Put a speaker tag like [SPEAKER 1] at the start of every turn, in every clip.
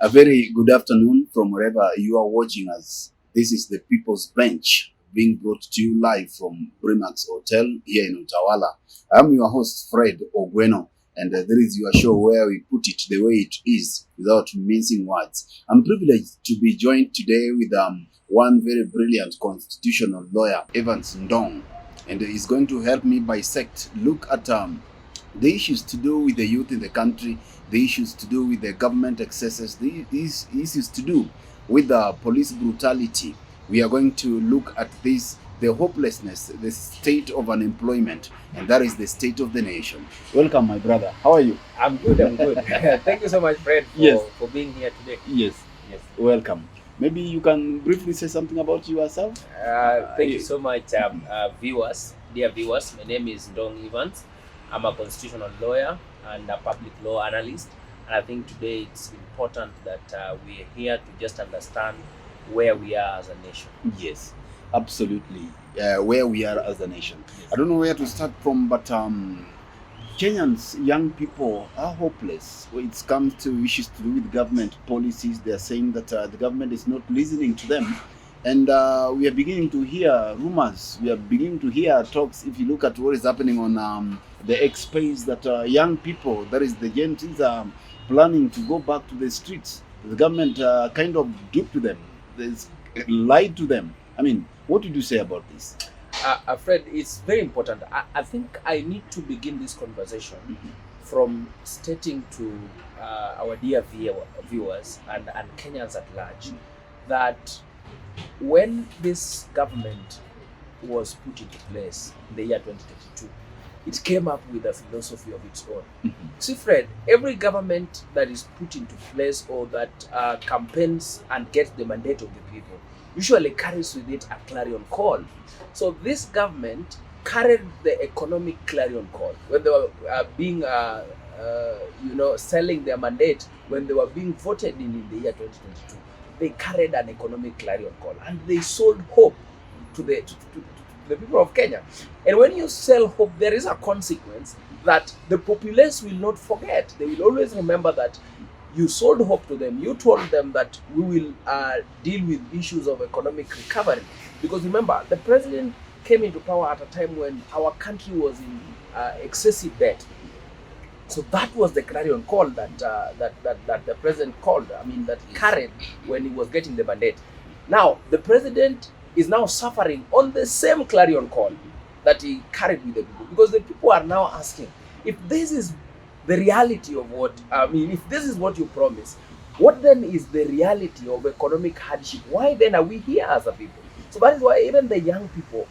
[SPEAKER 1] A very good afternoon from wherever you are watching us. This is the People's Bench being brought to you live from Brimax Hotel here in Utawala. I'm your host, Fred Ogweno, and there is your show where we put it the way it is without mincing words. I'm privileged to be joined today with one very brilliant constitutional lawyer, Evans Ndong, and he's going to help me look at the issues to do with the youth in the country, the issues to do with the government excesses, the issues to do with the police brutality. We are going to look at this, the hopelessness, the state of unemployment, and that is the state of the nation. Welcome, my brother. How are you?
[SPEAKER 2] I'm good. Thank you so much, Fred, for being here today.
[SPEAKER 1] Yes. Welcome. Maybe you can briefly say something about yourself?
[SPEAKER 2] Thank you so much, dear viewers. My name is Ndong Evans. I'm a constitutional lawyer and a public law analyst, and I think today it's important that we're here to just understand where we are as a nation.
[SPEAKER 1] Yes, absolutely. Where we are as a nation. I don't know where to start from, but Kenyans, young people are hopeless when it comes to issues to do with government policies. They are saying that the government is not listening to them. And we are beginning to hear rumors. We are beginning to hear talks. If you look at what is happening on the X space, that young people, that is the Gen Zs, are planning to go back to the streets. The government kind of duped them. There's lied to them. I mean, what did you say about this?
[SPEAKER 2] Fred, it's very important. I think I need to begin this conversation from stating to our dear viewers and Kenyans at large that when this government was put into place in the year 2022, it came up with a philosophy of its own. See, Fred, every government that is put into place or that campaigns and gets the mandate of the people usually carries with it a clarion call. So this government carried the economic clarion call when they were selling their mandate, when they were being voted in the year 2022. They carried an economic clarion call and they sold hope to the people of Kenya. And when you sell hope, there is a consequence that the populace will not forget. They will always remember that you sold hope to them. You told them that we will deal with issues of economic recovery. Because remember, the president came into power at a time when our country was in excessive debt. So that was the clarion call that the president that he carried when he was getting the mandate. Now, the president is now suffering on the same clarion call that he carried with the people. Because the people are now asking, if this is the reality of if this is what you promise, what then is the reality of economic hardship? Why then are we here as a people? So that is why even the young people,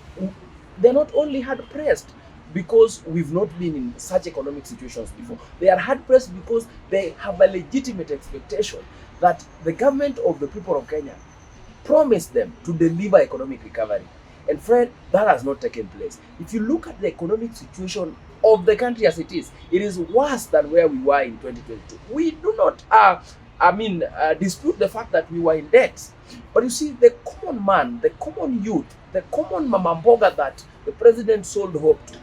[SPEAKER 2] they're not only hard pressed because we've not been in such economic situations before. They are hard pressed because they have a legitimate expectation that the government of the people of Kenya promised them to deliver economic recovery. And Fred, that has not taken place. If you look at the economic situation of the country as it is worse than where we were in 2022. We do not dispute the fact that we were in debt. But you see, the common man, the common youth, the common mama mboga that the president sold hope to,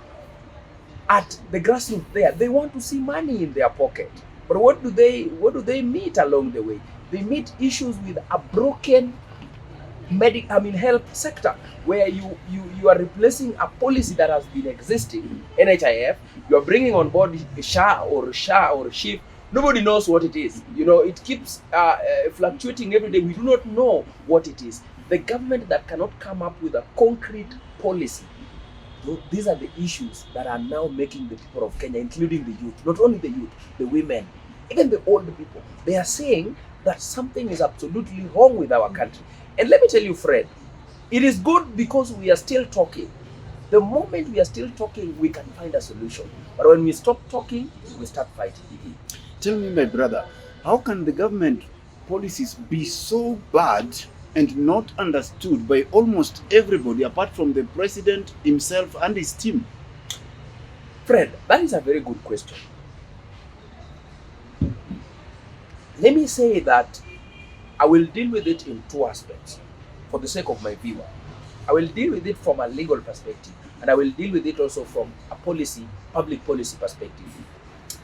[SPEAKER 2] at the grassroots there, they want to see money in their pocket. But what do they meet along the way? They meet issues with a broken health sector, where you are replacing a policy that has been existing, NHIF. You are bringing on board SHA or SHIF. Nobody knows what it is. It keeps fluctuating every day. We do not know what it is. The government that cannot come up with a concrete policy. These are the issues that are now making the people of Kenya, including the youth, not only the youth, the women, even the old people. They are saying that something is absolutely wrong with our country. And let me tell you, Fred, it is good because we are still talking. The moment we are still talking, we can find a solution. But when we stop talking, we start fighting.
[SPEAKER 1] Tell me, my brother, how can the government policies be so bad and not understood by almost everybody apart from the president himself and his team?
[SPEAKER 2] Fred, that is a very good question. Let me say that I will deal with it in two aspects for the sake of my viewer. I will deal with it from a legal perspective, and I will deal with it also from a public policy perspective.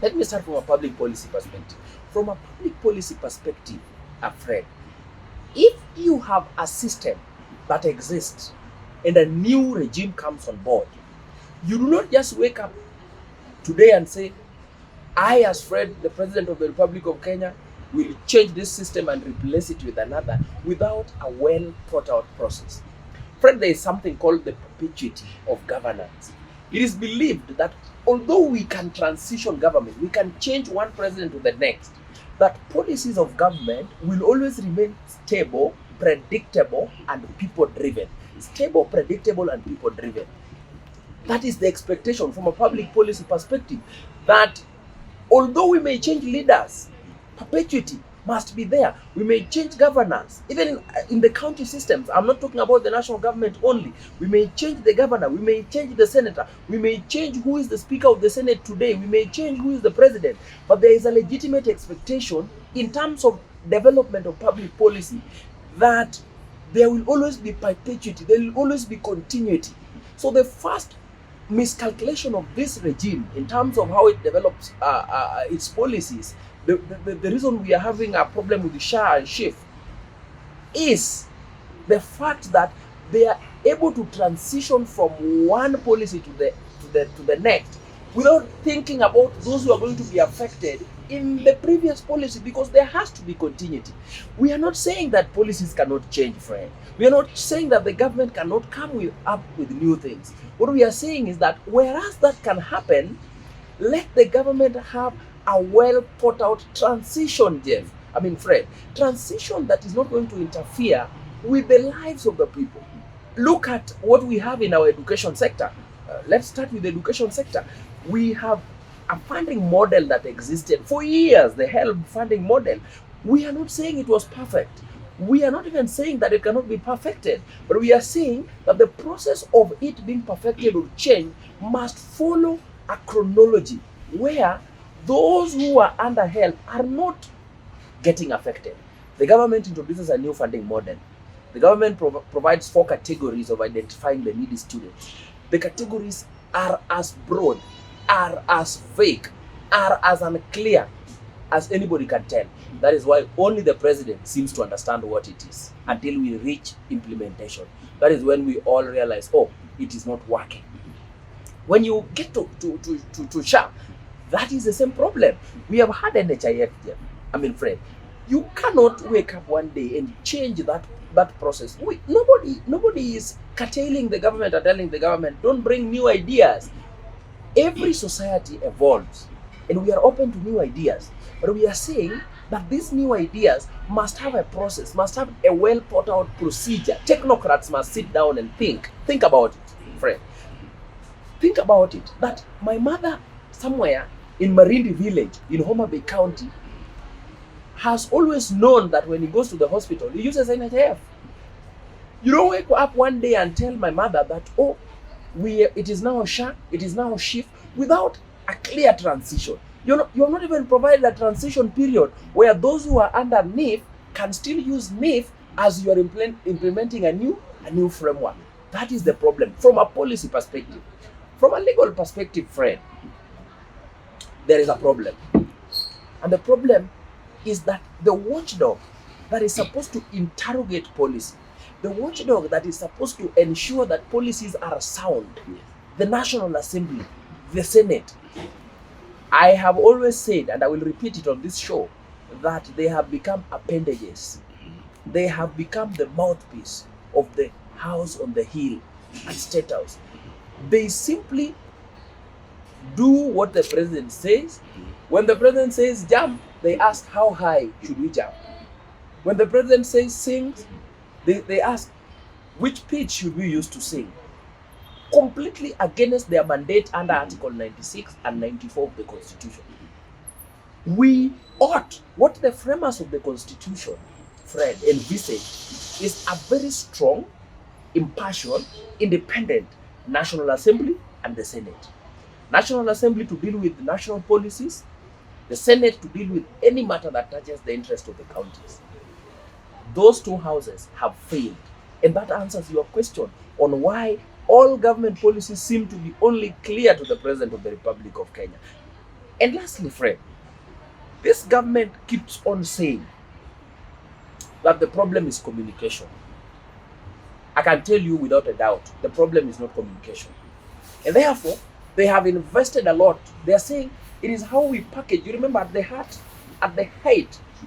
[SPEAKER 2] Let me start from a public policy perspective. From a public policy perspective, afraid. If you have a system that exists and a new regime comes on board, you do not just wake up today and say, I, as Fred, the President of the Republic of Kenya, will change this system and replace it with another without a well thought out process. Fred, there is something called the perpetuity of governance. It is believed that although we can transition government, we can change one president to the next, that policies of government will always remain stable, predictable, and people driven. Stable, predictable, and people driven. That is the expectation from a public policy perspective, that although we may change leaders, perpetuity must be there. We may change governance, even in the county systems. I'm not talking about the national government only. We may change the governor, we may change the senator, we may change who is the speaker of the Senate today, we may change who is the president, but there is a legitimate expectation in terms of development of public policy that there will always be perpetuity, there will always be continuity. So the first miscalculation of this regime in terms of how it develops its policies, the reason we are having a problem with the Shah and Schiff is the fact that they are able to transition from one policy to the next without thinking about those who are going to be affected in the previous policy, because there has to be continuity. We are not saying that policies cannot change, friend. We are not saying that the government cannot come up with new things. What we are saying is that whereas that can happen, let the government have a well thought out transition, Fred. Transition that is not going to interfere with the lives of the people. Look at what we have in our education sector. Let's start with the education sector. We have a funding model that existed for years, the HELB funding model. We are not saying it was perfect. We are not even saying that it cannot be perfected, but we are saying that the process of it being perfected or changed must follow a chronology where those who are under HELB are not getting affected. The government introduces a new funding model. The government provides 4 categories of identifying the needy students. The categories are as broad, are as vague, are as unclear as anybody can tell. That is why only the president seems to understand what it is until we reach implementation. That is when we all realize, oh, it is not working. When you get to SHA, that is the same problem. We have had NHIF, Fred. You cannot wake up one day and change that process. Nobody is curtailing the government or telling the government, don't bring new ideas. Every society evolves and we are open to new ideas. But we are saying that these new ideas must have a process, must have a well thought out procedure. Technocrats must sit down and think about it, friend. Think about it, that my mother somewhere in Marindi village in Homa Bay County has always known that when he goes to the hospital, he uses NHIF. You don't wake up one day and tell my mother that, oh, it is now a SHA, it is now a SHIF, without a clear transition. You're not even provided a transition period where those who are under NIF can still use NIF as you are implementing a new framework. That is the problem from a policy perspective. From a legal perspective, friend, there is a problem. And the problem is that the watchdog that is supposed to interrogate policy, the watchdog that is supposed to ensure that policies are sound, the National Assembly, the Senate, I have always said, and I will repeat it on this show, that they have become appendages. They have become the mouthpiece of the house on the hill at State House. They simply do what the president says. When the president says jump, they ask how high should we jump. When the president says sing, they ask which pitch should we use to sing. Completely against their mandate under Article 96 and 94 of the Constitution. We ought, what the framers of the Constitution, Fred, envisage is a very strong, impartial, independent National Assembly and the Senate. National Assembly to deal with national policies, the Senate to deal with any matter that touches the interest of the counties. Those two houses have failed. And that answers your question on why all government policies seem to be only clear to the President of the Republic of Kenya. And lastly, friend, this government keeps on saying that the problem is communication. I can tell you without a doubt, the problem is not communication. And therefore, they have invested a lot. They are saying it is how we package. You remember at the height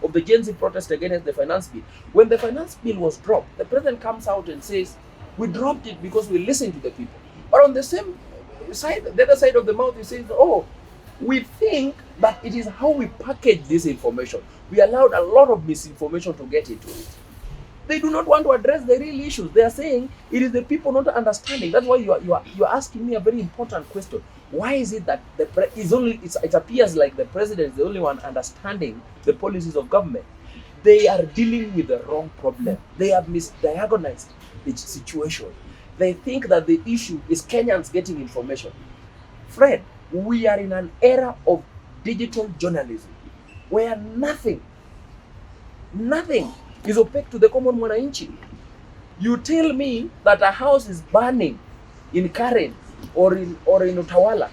[SPEAKER 2] of the Gen Z protest against the finance bill, when the finance bill was dropped, the president comes out and says, we dropped it because we listened to the people. But on the same side, the other side of the mouth, he says, oh, we think that it is how we package this information. We allowed a lot of misinformation to get into it. They do not want to address the real issues. They are saying it is the people not understanding. That's why you are asking me a very important question. Why is it that it appears like the president is the only one understanding the policies of government? They are dealing with the wrong problem. They have misdiagnosed the situation. They think that the issue is Kenyans getting information. Fred, we are in an era of digital journalism where nothing is opaque to the common mwananchi. You tell me that a house is burning in Karen or in Utawala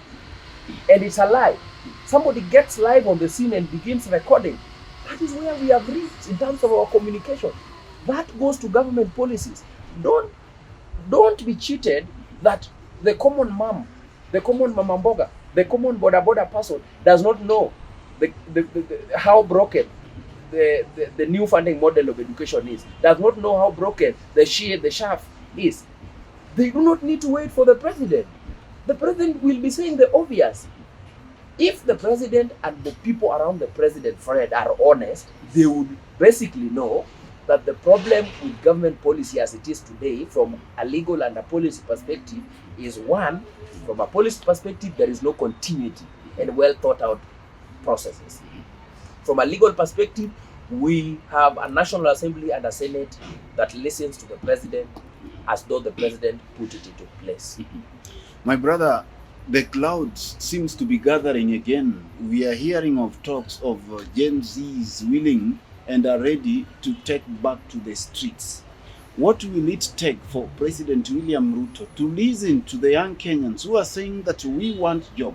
[SPEAKER 2] and it's alive. Somebody gets live on the scene and begins recording. That is where we have reached in terms of our communication. That goes to government policies. Don't be cheated that the common mom, the common mama mboga, the common boda person does not know how broken the new funding model of education is, does not know how broken the shaft is. They do not need to wait for the president. The president will be saying the obvious. If the president and the people around the president, Fred, are honest, they would basically know that the problem with government policy as it is today, from a legal and a policy perspective, is one, from a policy perspective, there is no continuity and well thought out processes. From a legal perspective, we have a National Assembly and a Senate that listens to the president as though the president put it into place.
[SPEAKER 1] My brother, the cloud seems to be gathering again. We are hearing of talks of Gen Zs willing and are ready to take back to the streets. What will it take for President William Ruto to listen to the young Kenyans who are saying that we want job,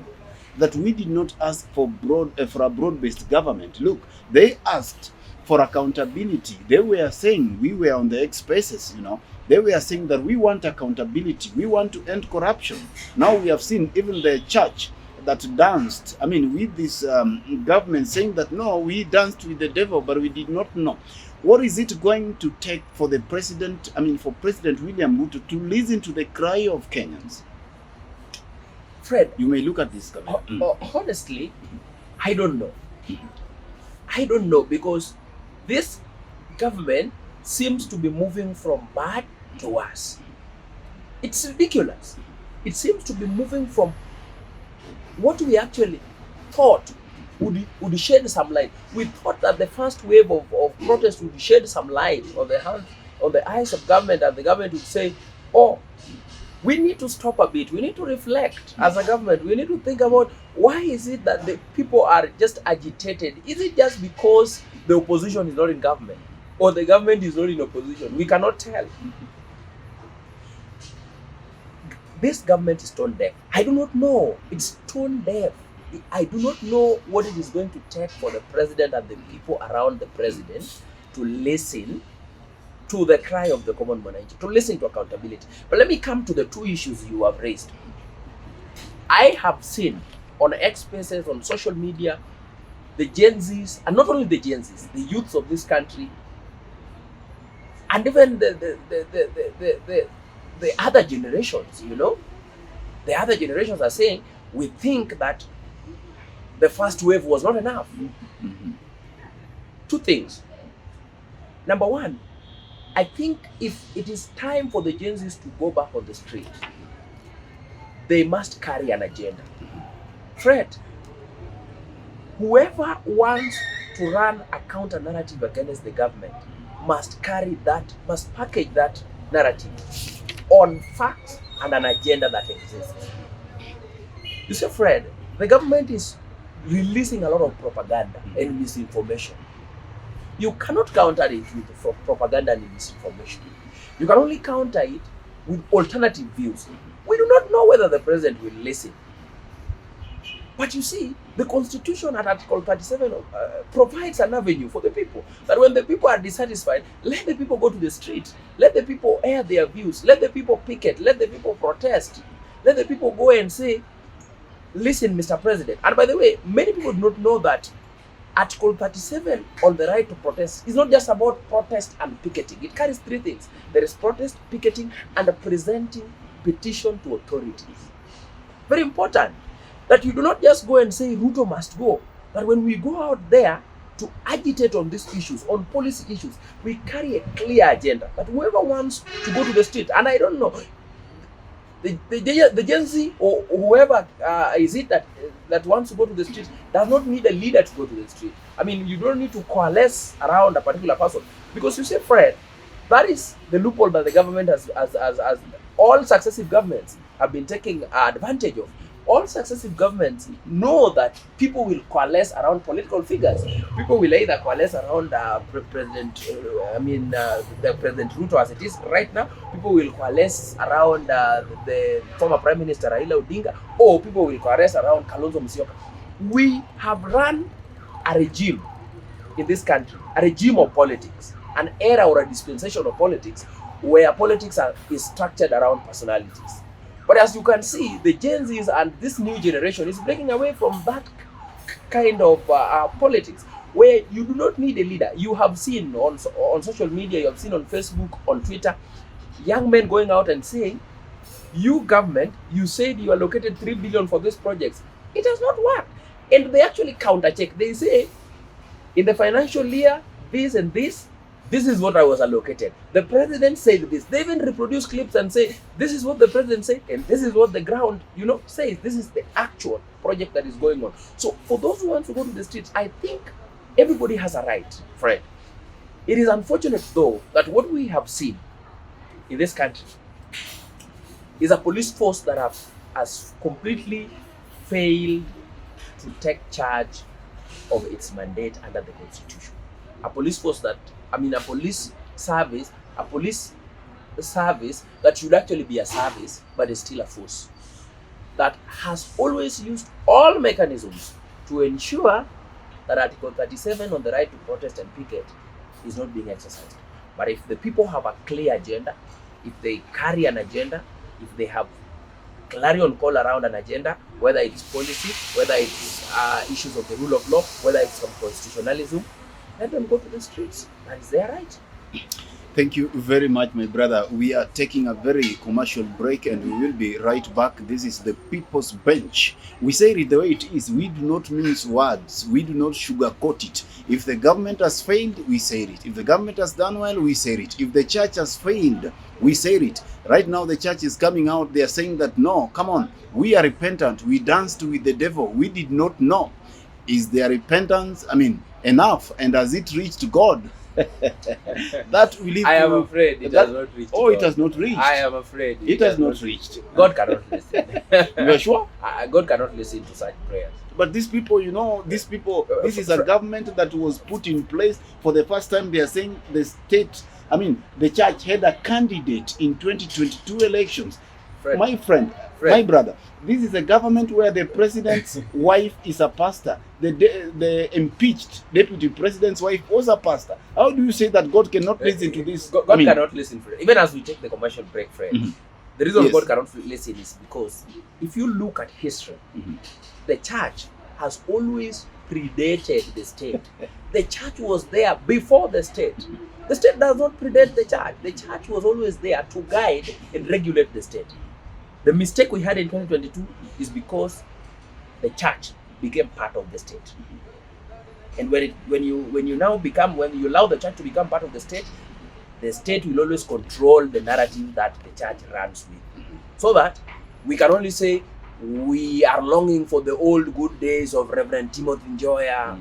[SPEAKER 1] that we did not ask for a broad-based government? Look, they asked for accountability. They were saying, we were on the X Spaces, they were saying that we want accountability, we want to end corruption. Now we have seen even the church that danced, with this government saying that, no, we danced with the devil, but we did not know. What is it going to take for the president, for President William Ruto to listen to the cry of Kenyans?
[SPEAKER 2] Fred,
[SPEAKER 1] you may look at this.
[SPEAKER 2] Honestly, I don't know. I don't know, because this government seems to be moving from bad to worse. It's ridiculous. It seems to be moving from what we actually thought would shed some light. We thought that the first wave of protest would shed some light on the eyes of government, and the government would say, oh, we need to stop a bit. We need to reflect as a government. We need to think about, why is it that the people are just agitated? Is it just because the opposition is not in government, or the government is not in opposition? We cannot tell. This government is tone deaf. I do not know. It's tone deaf. I do not know what it is going to take for the president and the people around the president to listen to the cry of the common man, to listen to accountability. But let me come to the two issues you have raised. I have seen on X Spaces, on social media, the Gen Zs, and not only the Gen Zs, the youths of this country, and even the other generations, the other generations are saying, we think that the first wave was not enough. Two things. Number one, I think if it is time for the Gen Zs to go back on the street, they must carry an agenda. Fred, whoever wants to run a counter narrative against the government must package that narrative on facts and an agenda that exists. You see, Fred, the government is releasing a lot of propaganda and misinformation. You cannot counter it with propaganda and misinformation. You can only counter it with alternative views. We do not know whether the president will listen. But you see, the Constitution at Article 37 provides an avenue for the people. That when the people are dissatisfied, let the people go to the street. Let the people air their views. Let the people picket. Let the people protest. Let the people go and say, listen, Mr. President. And by the way, many people do not know that Article 37 on the right to protest is not just about protest and picketing. It carries three things. There is protest, picketing, and presenting petition to authorities. Very important that you do not just go and say Ruto must go. But when we go out there to agitate on these issues, on policy issues, we carry a clear agenda. That whoever wants to go to the street, and I don't know, the Gen Z or whoever is it that wants to go to the street does not need a leader to go to the street. I mean, you don't need to coalesce around a particular person. Because you say, Fred, that is the loophole that the government has all successive governments have been taking advantage of. All successive governments know that people will coalesce around political figures. People will either coalesce around the President Ruto as it is right now. People will coalesce around the former Prime Minister Raila Odinga, or people will coalesce around Kalonzo Musyoka. We have run a regime in this country, a regime of politics, an era or a dispensation of politics where politics is structured around personalities. But as you can see, the Gen Zs and this new generation is breaking away from that kind of politics, where you do not need a leader. You have seen on social media, you have seen on Facebook, on Twitter, young men going out and saying, you government, you said you allocated 3 billion for these projects. It has not worked. And they actually counter-check. They say, in the financial year, this and this is what I was allocated. The president said this. They even reproduce clips and say, this is what the president said, and this is what the ground, says. This is the actual project that is going on. So for those who want to go to the streets, I think everybody has a right, Fred. It is unfortunate, though, that what we have seen in this country is a police force that has completely failed to take charge of its mandate under the Constitution. A police force a police service that should actually be a service, but is still a force that has always used all mechanisms to ensure that Article 37 on the right to protest and picket is not being exercised. But if the people have a clear agenda, if they carry an agenda, if they have clarion call around an agenda, whether it's policy, whether it's issues of the rule of law, whether it's some constitutionalism, let them go to the streets. That is their right.
[SPEAKER 1] Thank you very much, my brother. We are taking a very commercial break and we will be right back. This is the People's Bench. We say it the way it is. We do not mince words. We do not sugarcoat it. If the government has failed, we say it. If the government has done well, we say it. If the church has failed, we say it. Right now, the church is coming out. They are saying that, no, come on. We are repentant. We danced with the devil. We did not know. Is their repentance, enough? And has it reached God? That we leave.
[SPEAKER 2] I am afraid it has not reached.
[SPEAKER 1] Oh, God. It has not reached.
[SPEAKER 2] I am afraid
[SPEAKER 1] it has not reached.
[SPEAKER 2] God cannot listen.
[SPEAKER 1] You are sure?
[SPEAKER 2] God cannot listen to such prayers.
[SPEAKER 1] But these people, this is a government that was put in place for the first time. They are saying the state, the church had a candidate in 2022 elections. My friend, my brother, this is a government where the president's wife is a pastor. The impeached deputy president's wife was a pastor. How do you say that God cannot listen to this?
[SPEAKER 2] God cannot listen, Fred. Even as we take the commercial break, Fred, the reason God cannot listen is because if you look at history, the church has always predated the state. The church was there before the state. The state does not predate the church. The church was always there to guide and regulate the state. The mistake we had in 2022 is because the church became part of the state. And when you allow the church to become part of the state will always control the narrative that the church runs with. So that we can only say we are longing for the old good days of Reverend Timothy Njoya,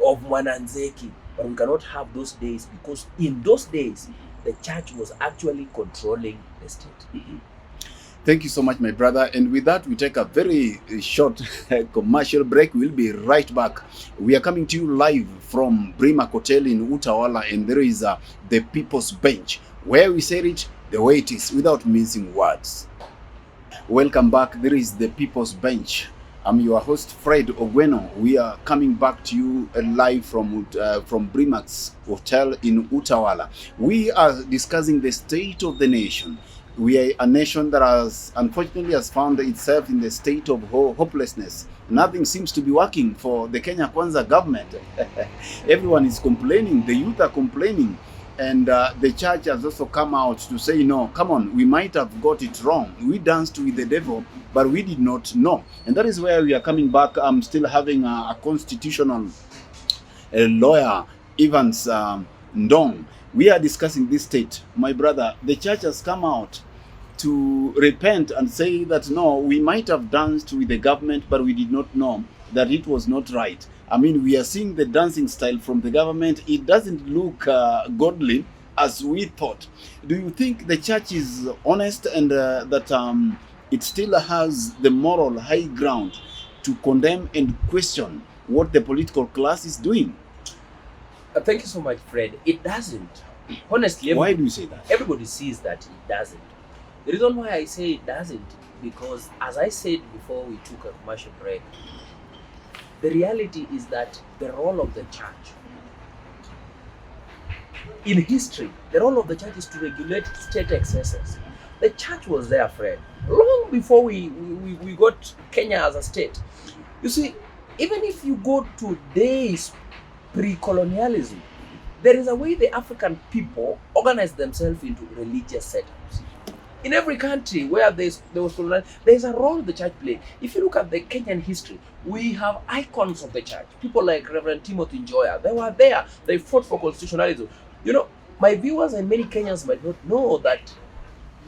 [SPEAKER 2] of Mwananzeki, but we cannot have those days because in those days the church was actually controlling the state.
[SPEAKER 1] Thank you so much, my brother. And with that, we take a very short commercial break. We'll be right back. We are coming to you live from Brimac Hotel in Utawala, and there is the People's Bench, where we say it the way it is, without mincing words. Welcome back. There is the People's Bench. I'm your host, Fred Ogweno. We are coming back to you live from Brimax Hotel in Utawala. We are discussing the state of the nation. We are a nation that unfortunately has found itself in the state of hopelessness. Nothing seems to be working for the Kenya Kwanza government. Everyone is complaining. The youth are complaining. And the church has also come out to say, no, come on, we might have got it wrong. We danced with the devil, but we did not know. And that is where we are coming back. I'm still having a constitutional lawyer, Evans Ndong. We are discussing this state. My brother, the church has come out to repent and say that, no, we might have danced with the government, but we did not know that it was not right. I mean, we are seeing the dancing style from the government. It doesn't look godly as we thought. Do you think the church is honest and that it still has the moral high ground to condemn and question what the political class is doing?
[SPEAKER 2] Thank you so much, Fred. It doesn't. Honestly,
[SPEAKER 1] Why do you say that?
[SPEAKER 2] Everybody sees that it doesn't. The reason why I say it doesn't, because as I said before we took a commercial break, the reality is that the role of the church in history, the role of the church is to regulate state excesses. The church was there, Fred, long before we got Kenya as a state. You see, even if you go to days pre-colonialism, there is a way the African people organize themselves into religious setups. In every country where there was colonialism, there is a role the church played. If you look at the Kenyan history, we have icons of the church. People like Reverend Timothy Njoya, they were there. They fought for constitutionalism. You know, my viewers and many Kenyans might not know that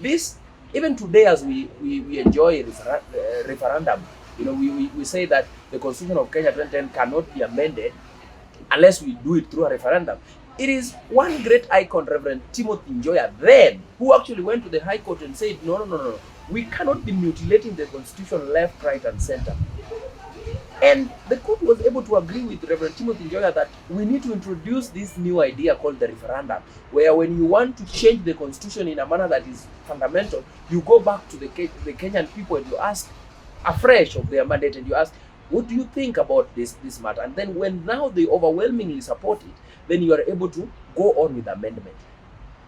[SPEAKER 2] this, even today as we enjoy referendum, you know, we say that the Constitution of Kenya 2010 cannot be amended unless we do it through a referendum. It is one great icon, Reverend Timothy Njoya, then, who actually went to the High Court and said, no, we cannot be mutilating the Constitution left, right, and center. And the court was able to agree with Reverend Timothy Njoya that we need to introduce this new idea called the referendum, where when you want to change the Constitution in a manner that is fundamental, you go back to the Kenyan people and you ask afresh of their mandate and you ask, what do you think about this matter? And then when now they overwhelmingly support it, then you are able to go on with amendment.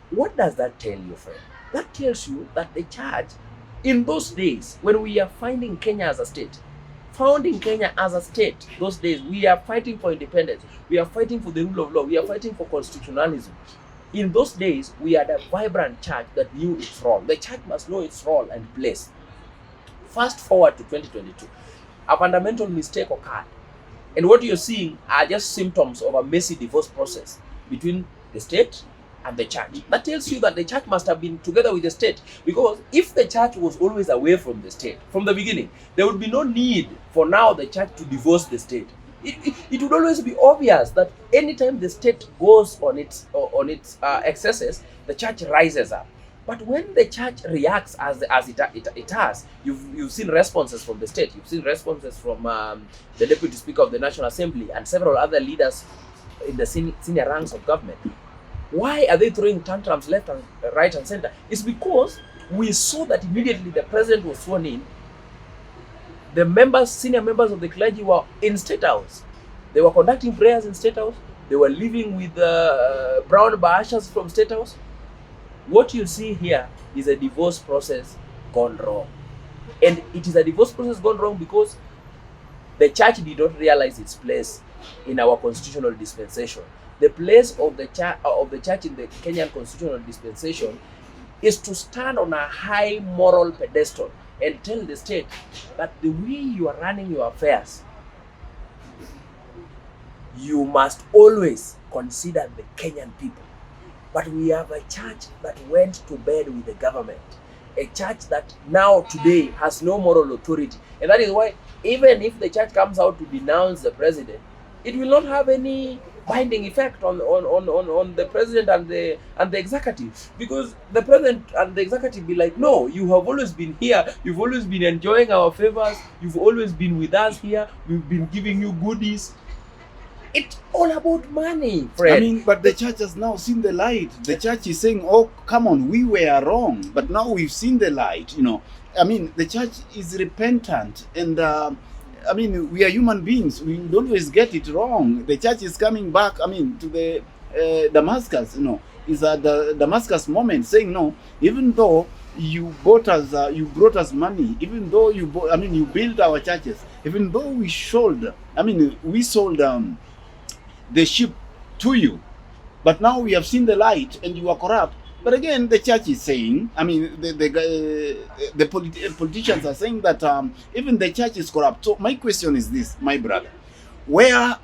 [SPEAKER 2] What does that tell you, friend? That tells you that the church, in those days, when we are finding Kenya as a state, founding Kenya as a state, those days, we are fighting for independence. We are fighting for the rule of law. We are fighting for constitutionalism. In those days, we had a vibrant church that knew its role. The church must know its role and place. Fast forward to 2022. A fundamental mistake occurred. And what you're seeing are just symptoms of a messy divorce process between the state and the church. That tells you that the church must have been together with the state. Because if the church was always away from the state, from the beginning, there would be no need for now the church to divorce the state. It would always be obvious that anytime the state goes on its excesses, the church rises up. But when the church reacts as it has, you've seen responses from the state. You've seen responses from the Deputy Speaker of the National Assembly and several other leaders in the senior ranks of government. Why are they throwing tantrums left and right and center? It's because we saw that immediately the president was sworn in. The senior members of the clergy were in State House. They were conducting prayers in State House. They were living with brown bahashas from State House. What you see here is a divorce process gone wrong. And it is a divorce process gone wrong because the church did not realize its place in our constitutional dispensation. The place of the church in the Kenyan constitutional dispensation is to stand on a high moral pedestal and tell the state that the way you are running your affairs, you must always consider the Kenyan people. But we have a church that went to bed with the government. A church that now today has no moral authority. And that is why even if the church comes out to denounce the president, it will not have any binding effect on the president and the executive. Because the president and the executive be like, no, you have always been here. You've always been enjoying our favors. You've always been with us here. We've been giving you goodies. It's all about money, Fred.
[SPEAKER 1] I mean, but the church has now seen the light. The church is saying, oh, come on, we were wrong. But now we've seen the light, you know. I mean, the church is repentant. And I mean, we are human beings. We will always get it wrong. The church is coming back. I mean, to the Damascus. Is at the Damascus moment, saying no. Even though you bought us, you brought us money. Even though you built our churches. Even though we sold the sheep to you. But now we have seen the light, and you are corrupt. But again, the church is saying, I mean, the politicians are saying that even the church is corrupt. So my question is this, my brother: where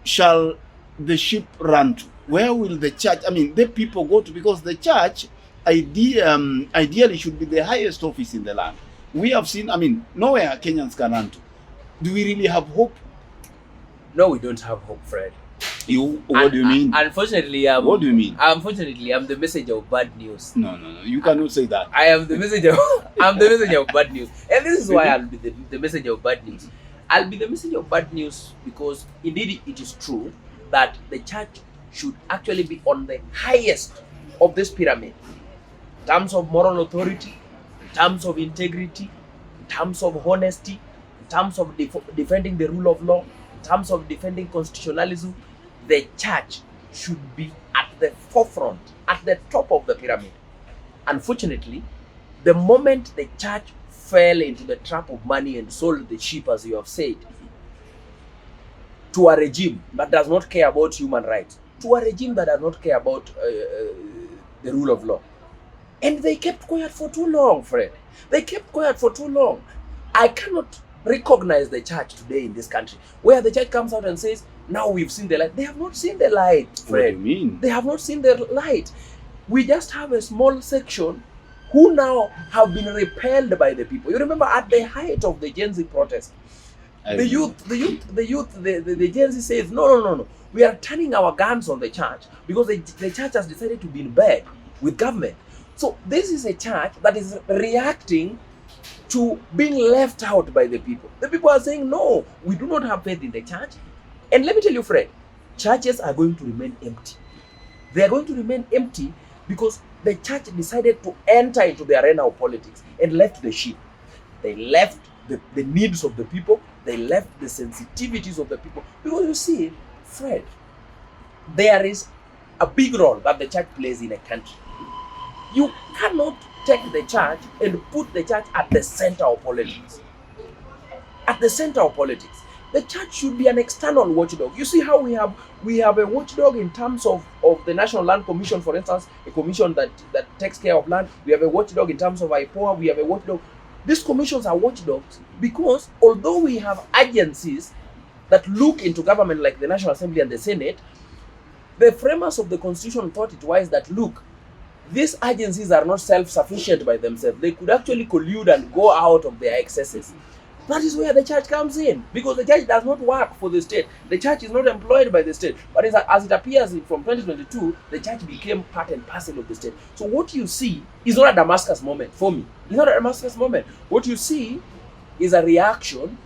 [SPEAKER 1] shall the sheep run to? Where will the church? I mean, the people go to, because the church ideally should be the highest office in the land. We have seen, I mean, nowhere Kenyans can run to. Do we really have hope?
[SPEAKER 2] No, we don't have hope, Fred.
[SPEAKER 1] What do you mean?
[SPEAKER 2] Unfortunately,
[SPEAKER 1] what do you mean?
[SPEAKER 2] Unfortunately, I'm the messenger of bad news.
[SPEAKER 1] No. You cannot say that.
[SPEAKER 2] I am the messenger. I'm the messenger of bad news, and this is why I'll be the messenger of bad news. I'll be the messenger of bad news because indeed it is true that the church should actually be on the highest of this pyramid in terms of moral authority, in terms of integrity, in terms of honesty, in terms of defending the rule of law, in terms of defending constitutionalism. The church should be at the forefront, at the top of the pyramid. Unfortunately, the moment the church fell into the trap of money and sold the sheep, as you have said, to a regime that does not care about human rights, to a regime that does not care about the rule of law. And they kept quiet for too long, Fred. They kept quiet for too long. I cannot recognize the church today in this country where the church comes out and says, now we've seen the light. They have not seen the light, Fred.
[SPEAKER 1] What do you mean?
[SPEAKER 2] They have not seen the light. We just have a small section who now have been repelled by the people. You remember at the height of the Gen Z protest, the Gen Z says, no. We are turning our guns on the church because the church has decided to be in bed with government. So this is a church that is reacting to being left out by the people. The people are saying, no, we do not have faith in the church. And let me tell you, Fred, churches are going to remain empty. They are going to remain empty because the church decided to enter into the arena of politics and left the sheep. They left the needs of the people. They left the sensitivities of the people. Because you see, Fred, there is a big role that the church plays in a country. You cannot take the church and put the church at the center of politics. At the center of politics. The church should be an external watchdog. You see how we have a watchdog in terms of the National Land Commission, for instance, a commission that takes care of land. We have a watchdog in terms of IPOA. We have a watchdog. These commissions are watchdogs because although we have agencies that look into government like the National Assembly and the Senate, the framers of the Constitution thought it wise that, look, these agencies are not self-sufficient by themselves. They could actually collude and go out of their excesses. That is where the church comes in, because the church does not work for the state. The church is not employed by the state. But as it appears from 2022, the church became part and parcel of the state. So what you see is not a Damascus moment for me. It's not a Damascus moment. What you see is a reaction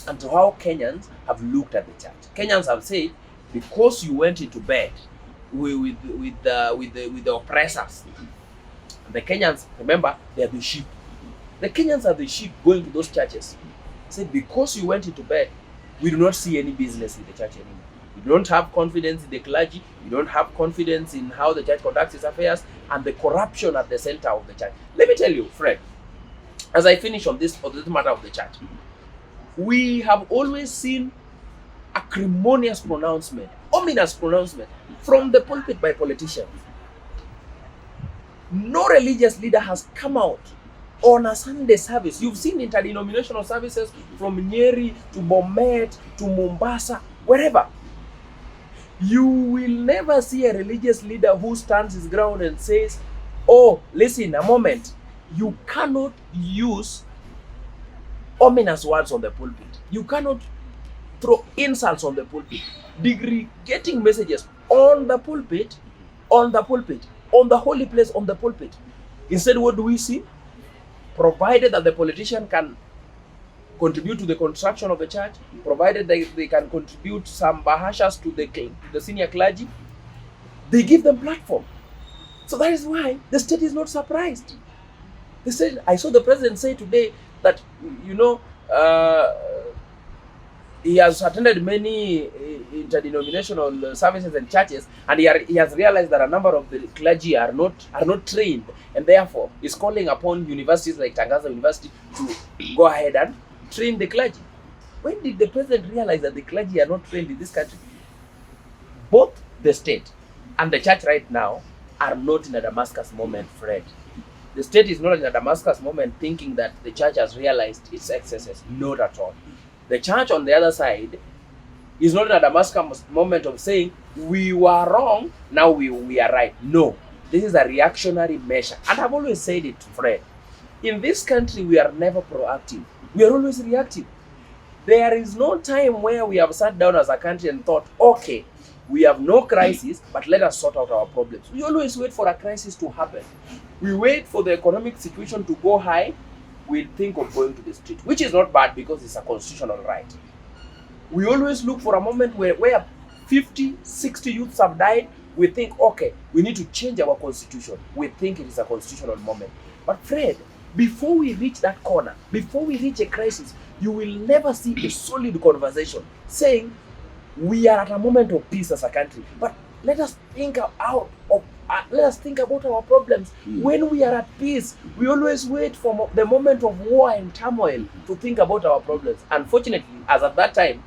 [SPEAKER 2] to how Kenyans have looked at the church. Kenyans have said, because you went into bed with the oppressors, the Kenyans, remember, they are the sheep. The Kenyans are the sheep going to those churches. Said, because you went into bed, we do not see any business with the church anymore. We don't have confidence in the clergy. We don't have confidence in how the church conducts its affairs and the corruption at the center of the church. Let me tell you, Fred, as I finish on this matter of the church, we have always seen acrimonious pronouncement, ominous pronouncement from the pulpit by politicians. No religious leader has come out on a Sunday service. You've seen interdenominational services from Nyeri to Bomet to Mombasa, wherever. You will never see a religious leader who stands his ground and says, oh, listen, a moment. You cannot use ominous words on the pulpit. You cannot throw insults on the pulpit. Degrading messages on the pulpit, on the holy place, on the pulpit. Instead, what do we see? Provided that the politician can contribute to the construction of the church, provided they can contribute some bahashas to the senior clergy, they give them platform. So that is why the state is not surprised. The state, I saw the president say today that, Uh, he has attended many interdenominational services and churches, and he has realized that a number of the clergy are not trained, and therefore is calling upon universities like Tangaza University to go ahead and train the clergy. When did the president realize that the clergy are not trained in this country? Both the state and the church right now are not in a Damascus moment, Fred. The state is not in a Damascus moment thinking that the church has realized its excesses. Not at all. The church on the other side is not in a Damascus moment of saying, we were wrong, now we are right. No. This is a reactionary measure. And I've always said it, Fred. In this country, we are never proactive. We are always reactive. There is no time where we have sat down as a country and thought, okay, we have no crisis, but let us sort out our problems. We always wait for a crisis to happen. We wait for the economic situation to go high. We think of going to the street, which is not bad because it's a constitutional right. We always look for a moment where 50, 60 youths have died. We think, okay, we need to change our constitution. We think it is a constitutional moment. But Fred, before we reach that corner, before we reach a crisis, you will never see a solid conversation saying, we are at a moment of peace as a country, but let us think let us think about our problems. When we are at peace, we always wait for the moment of war and turmoil to think about our problems. Unfortunately, as at that time,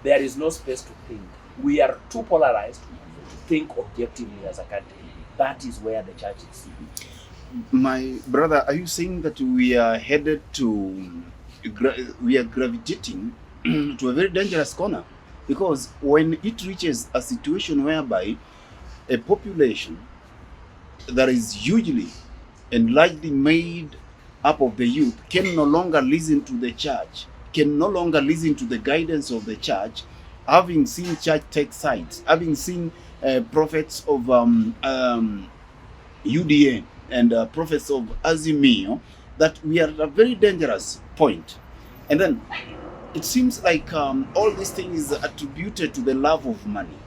[SPEAKER 2] there is no space to think. We are too polarized to think objectively as a country. That is where the church is.
[SPEAKER 1] My brother, are you saying that we are headed to, we are gravitating to a very dangerous corner? Because when it reaches a situation whereby a population that is hugely and largely made up of the youth can no longer listen to the church, can no longer listen to the guidance of the church, having seen church take sides, having seen prophets of UDA and prophets of Azimio, that we are at a very dangerous point. And then it seems like all these things is attributed to the love of money,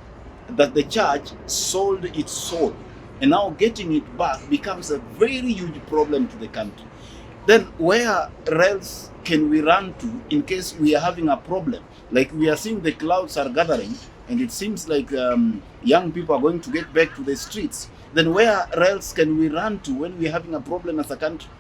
[SPEAKER 1] that the church sold its soul, and now getting it back becomes a very huge problem to the country. Then where else can we run to in case we are having a problem? Like we are seeing the clouds are gathering, and it seems like young people are going to get back to the streets. Then where else can we run to when we are having a problem as a country?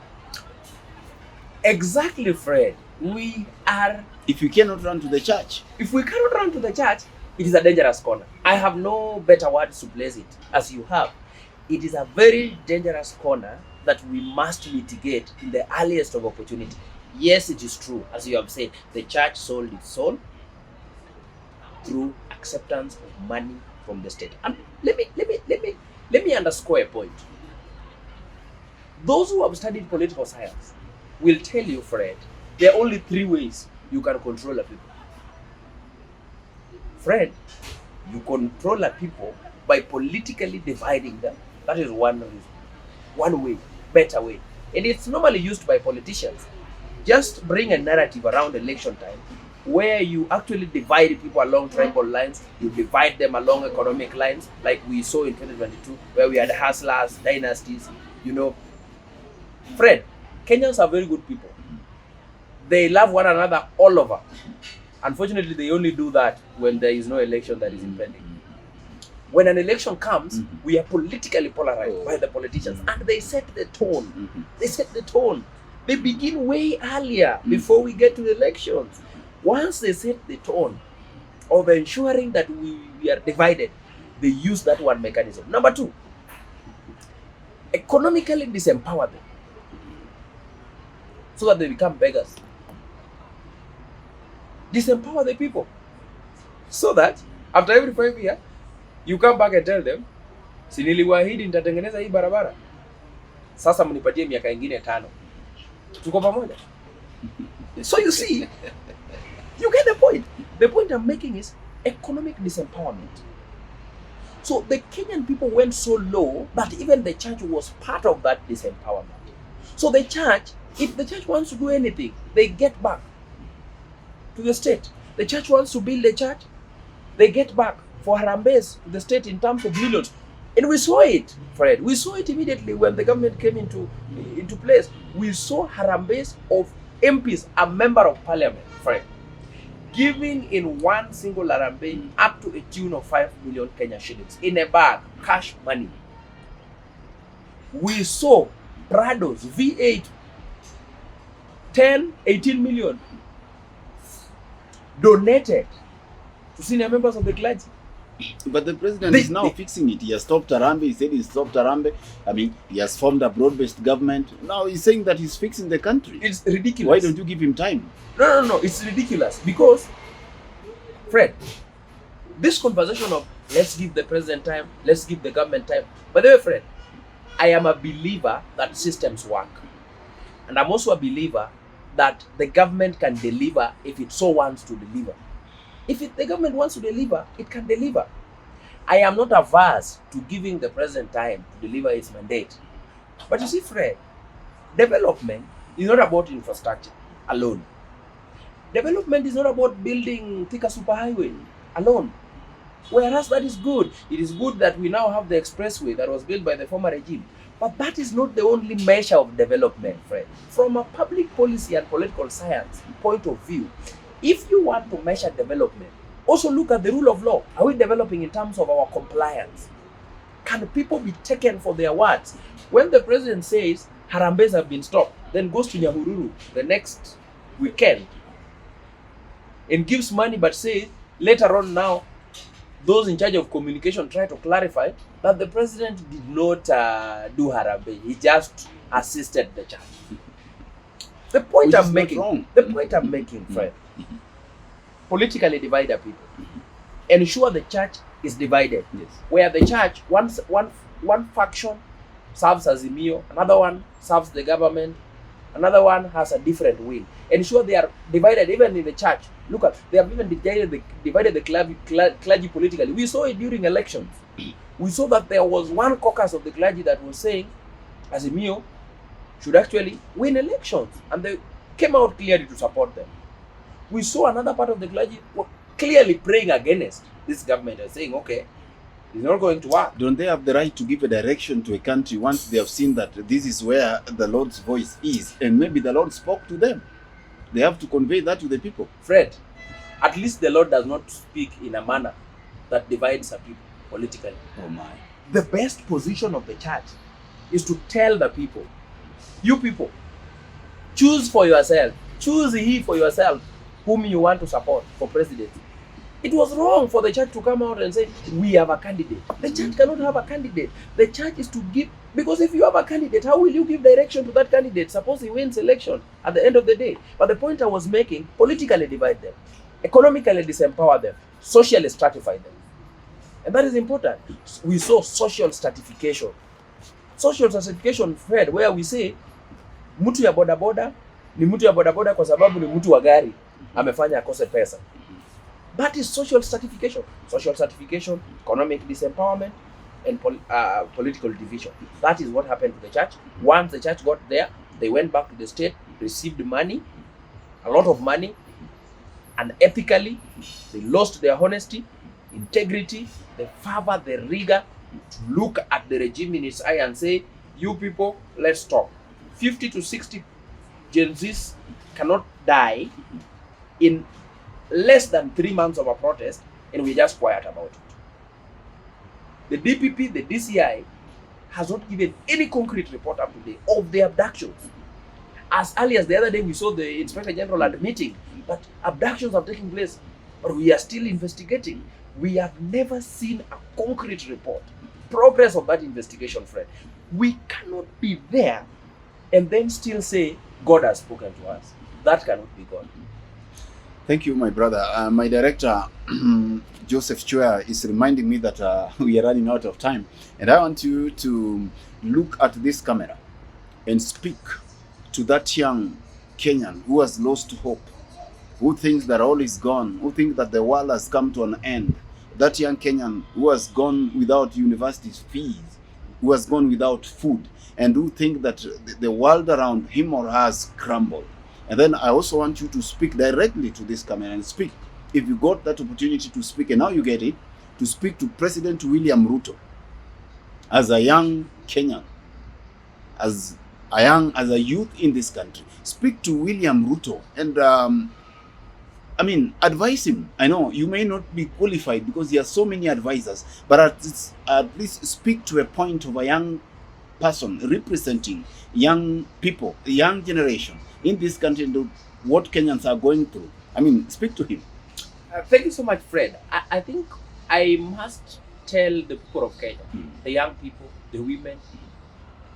[SPEAKER 2] Exactly, Fred. We are...
[SPEAKER 1] If we cannot run to the church.
[SPEAKER 2] If we cannot run to the church, it is a dangerous corner. I have no better words to place it as you have. It is a very dangerous corner that we must mitigate in the earliest of opportunity. Yes, it is true, as you have said, the church sold its soul through acceptance of money from the state. And let me underscore a point. Those who have studied political science will tell you, Fred, there are only 3 ways you can control a people. Fred, you control a people by politically dividing them. That is one reason. One way, better way. And it's normally used by politicians. Just bring a narrative around election time where you actually divide people along tribal lines, you divide them along economic lines, like we saw in 2022, where we had hustlers, dynasties, you know. Fred, Kenyans are very good people. They love one another all over. Unfortunately, they only do that when there is no election that is impending. When an election comes, we are politically polarized by the politicians, and they set the tone. They set the tone. They begin way earlier before we get to the elections. Once they set the tone of ensuring that we are divided, they use that one mechanism. Number 2, economically disempower them so that they become beggars. Disempower the people so that after every 5 years, you come back and tell them, si niliwaahidi nitatengeneza hii barabara, sasa mnipatie miaka ingine 5. Tuko pamoja? So you see, you get the point. The point I'm making is economic disempowerment. So the Kenyan people went so low that even the church was part of that disempowerment. So the church, if the church wants to do anything, they get back to the state. The church wants to build a church, they get back for harambees to the state in terms of millions. And we saw it, Fred. We saw it immediately when the government came into place. We saw harambees of MPs, a member of parliament, Friend, giving in one single Harambee up to a tune of 5 million Kenya shillings in a bag, cash money. We saw Prados, V8, 10, 18 million donated to senior members of the clergy.
[SPEAKER 1] But the president is now fixing it. He has stopped Harambee. He said he stopped Harambee. I mean, he has formed a broad-based government. Now he's saying that he's fixing the country.
[SPEAKER 2] It's ridiculous.
[SPEAKER 1] Why don't you give him time?
[SPEAKER 2] No. It's ridiculous because, Fred, this conversation of let's give the president time, let's give the government time. By the way, Fred, I am a believer that systems work. And I'm also a believer that the government can deliver if it so wants to deliver. If the government wants to deliver, it can deliver. I am not averse to giving the president time to deliver his mandate. But you see, Fred, development is not about infrastructure alone. Development is not about building Thika superhighway alone. Whereas that is good. It is good that we now have the expressway that was built by the former regime. But that is not the only measure of development, Fred. From a public policy and political science point of view, if you want to measure development, also look at the rule of law. Are we developing in terms of our compliance? Can people be taken for their words? When the president says Harambees have been stopped, then goes to Nyahururu the next weekend and gives money but says later on now, those in charge of communication try to clarify that the president did not do Harambee. He just assisted the church. The point I'm making, Fred, politically divide people. Ensure the church is divided.
[SPEAKER 1] Yes.
[SPEAKER 2] Where the church, one faction serves as Azimio, another one serves the government, another one has a different wing. Ensure they are divided even in the church. Look at, they have even divided the clergy politically. We saw it during elections. We saw that there was one caucus of the clergy that was saying Azimio should actually win elections, and they came out clearly to support them. We saw another part of the clergy were clearly praying against this government and saying, okay, it's not going to work.
[SPEAKER 1] Don't they have the right to give a direction to a country once they have seen that this is where the Lord's voice is, and maybe the Lord spoke to them? They have to convey that to the people.
[SPEAKER 2] Fred, at least the Lord does not speak in a manner that divides a people politically.
[SPEAKER 1] Oh my.
[SPEAKER 2] The best position of the church is to tell the people, you people, choose for yourself, choose ye for yourself whom you want to support for presidency. It was wrong for the church to come out and say, we have a candidate. The church cannot have a candidate. The church is to give, because if you have a candidate, how will you give direction to that candidate? Suppose he wins election at the end of the day. But the point I was making, politically divide them, economically disempower them, socially stratify them. And that is important. We saw social stratification. Social stratification, Fred, where we say, mtu ya bodaboda ni mtu ya bodaboda kwa sababu ni mtu wa gari amefanya akose pesa. That is social stratification. Social stratification, economic disempowerment, and political division. That is what happened to the church. Once the church got there, they went back to the state, received money, a lot of money, and ethically, they lost their honesty, integrity, the fervor, the rigor to look at the regime in its eye and say, you people, let's stop. 50 to 60 Gen Zs cannot die in less than 3 months of a protest, and we're just quiet about it. The DPP, the DCI, has not given any concrete report up to date of the abductions. As early as the other day, we saw the Inspector General admitting that abductions have taken place, but we are still investigating. We have never seen a concrete report. Progress of that investigation, Fred. We cannot be there and then still say God has spoken to us. That cannot be God.
[SPEAKER 1] Thank you, my brother. My director, Joseph Chua, is reminding me that we are running out of time. And I want you to look at this camera and speak to that young Kenyan who has lost hope, who thinks that all is gone, who thinks that the world has come to an end. That young Kenyan who has gone without university fees, who has gone without food, and who think that the world around him or her has crumbled. And then I also want you to speak directly to this camera and speak. If you got that opportunity to speak, and now you get it, to speak to President William Ruto as a young Kenyan, as a youth in this country. Speak to William Ruto and I mean, advise him. I know you may not be qualified because there are so many advisors, but at least speak to a point of a young person representing young people, the young generation in this country, and what Kenyans are going through. I mean, speak to him.
[SPEAKER 2] Thank you so much, Fred. I think I must tell the people of Kenya, the young people, the women,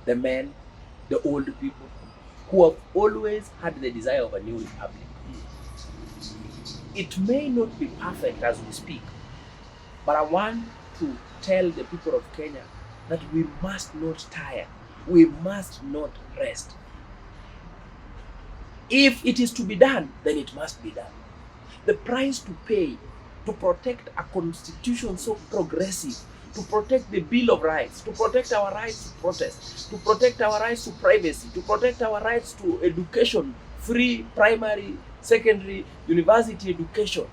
[SPEAKER 2] the men, the old people, who have always had the desire of a new republic. It may not be perfect as we speak, but I want to tell the people of Kenya that we must not tire. We must not rest. If it is to be done, then it must be done. The price to pay to protect a constitution so progressive, to protect the Bill of Rights, to protect our rights to protest, to protect our rights to privacy, to protect our rights to education, free primary, secondary, university education.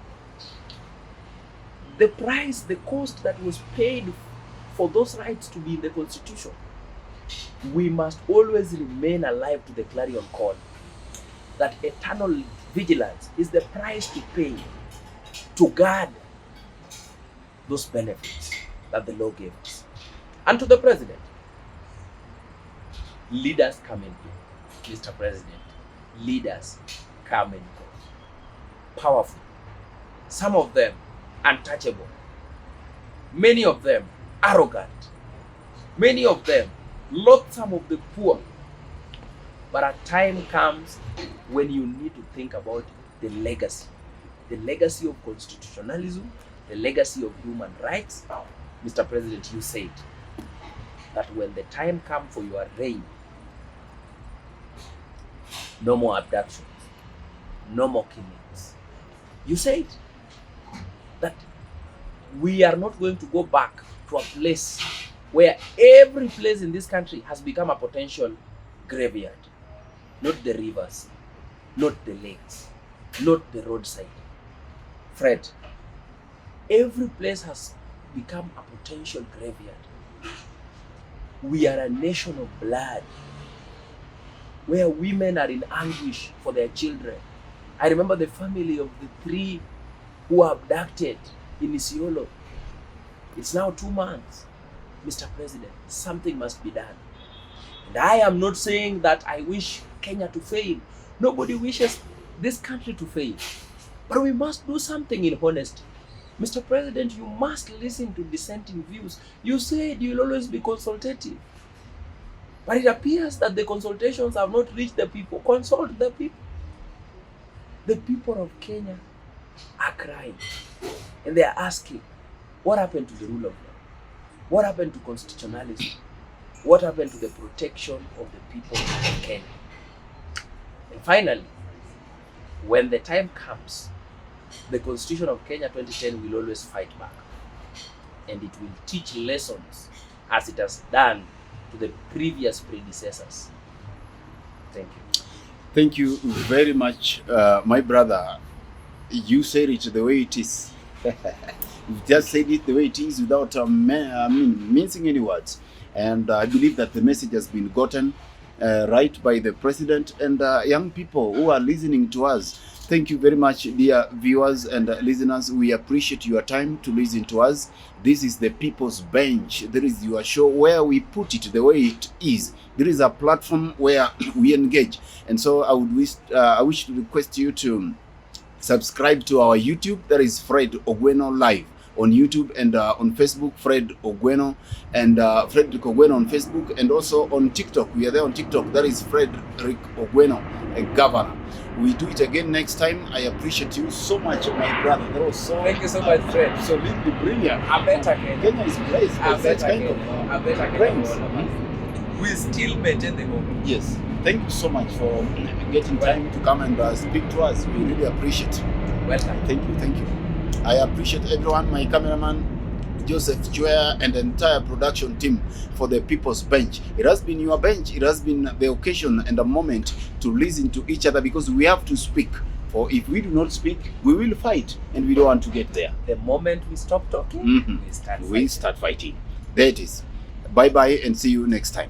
[SPEAKER 2] The price, the cost that was paid for those rights to be in the constitution, we must always remain alive to the clarion call that eternal vigilance is the price to pay to guard those benefits that the law gave us. And to the president, leaders come and go. Mr. President, leaders come and go. Powerful. Some of them untouchable. Many of them arrogant. Many of them loathsome of the poor. But a time comes when you need to think about the legacy of constitutionalism, the legacy of human rights. Mr. President, you said that when the time comes for your reign, no more abductions, no more killings. You said that we are not going to go back to a place where every place in this country has become a potential graveyard. Not the rivers, not the lakes, not the roadside. Fred, every place has become a potential graveyard. We are a nation of blood, where women are in anguish for their children. I remember the family of the 3 who were abducted in Isiolo. It's now 2 months. Mr. President, something must be done. And I am not saying that I wish Kenya to fail. Nobody wishes this country to fail. But we must do something in honesty. Mr. President, you must listen to dissenting views. You said you'll always be consultative. But it appears that the consultations have not reached the people. Consult the people. The people of Kenya are crying. And they are asking, what happened to the rule of law? What happened to constitutionalism? What happened to the protection of the people of Kenya? And finally, when the time comes, the Constitution of Kenya 2010 will always fight back. And it will teach lessons as it has done to the previous predecessors. Thank you.
[SPEAKER 1] Thank you very much, my brother. You said it the way it is. You've just said it the way it is without mincing any words. And I believe that the message has been gotten right by the president and young people who are listening to us. Thank you very much, dear viewers and listeners. We appreciate your time to listen to us. This is the People's Bench. There is your show where we put it the way it is. There is a platform where we engage. And so I wish to request you to subscribe to our YouTube. That is Fred Ogweno Live on YouTube, and on Facebook, Fred Ogweno, and Frederick Ogweno on Facebook, and also on TikTok. We are there on TikTok. That is Frederick Ogweno, a governor. We do it again next time. I appreciate you so much, my brother. That was so.
[SPEAKER 2] Thank you so much, Fred.
[SPEAKER 1] Absolutely brilliant.
[SPEAKER 2] I better Kenya.
[SPEAKER 1] Kenya is blessed.
[SPEAKER 2] I
[SPEAKER 1] Such
[SPEAKER 2] better
[SPEAKER 1] kind
[SPEAKER 2] Kenya. I better
[SPEAKER 1] of
[SPEAKER 2] Kenya.
[SPEAKER 1] friends.
[SPEAKER 2] We still maintain the home.
[SPEAKER 1] Yes. Thank you so much for getting time to come and speak to us. We really appreciate it.
[SPEAKER 2] Welcome.
[SPEAKER 1] Thank you. Thank you. I appreciate everyone, my cameraman, Joseph Chwea, and the entire production team for the People's Bench. It has been your bench. It has been the occasion and the moment to listen to each other, because we have to speak. Or if we do not speak, we will fight, and we don't want to get there.
[SPEAKER 2] The moment we stop talking, we start fighting.
[SPEAKER 1] We start fighting. There it is. Bye-bye, and see you next time.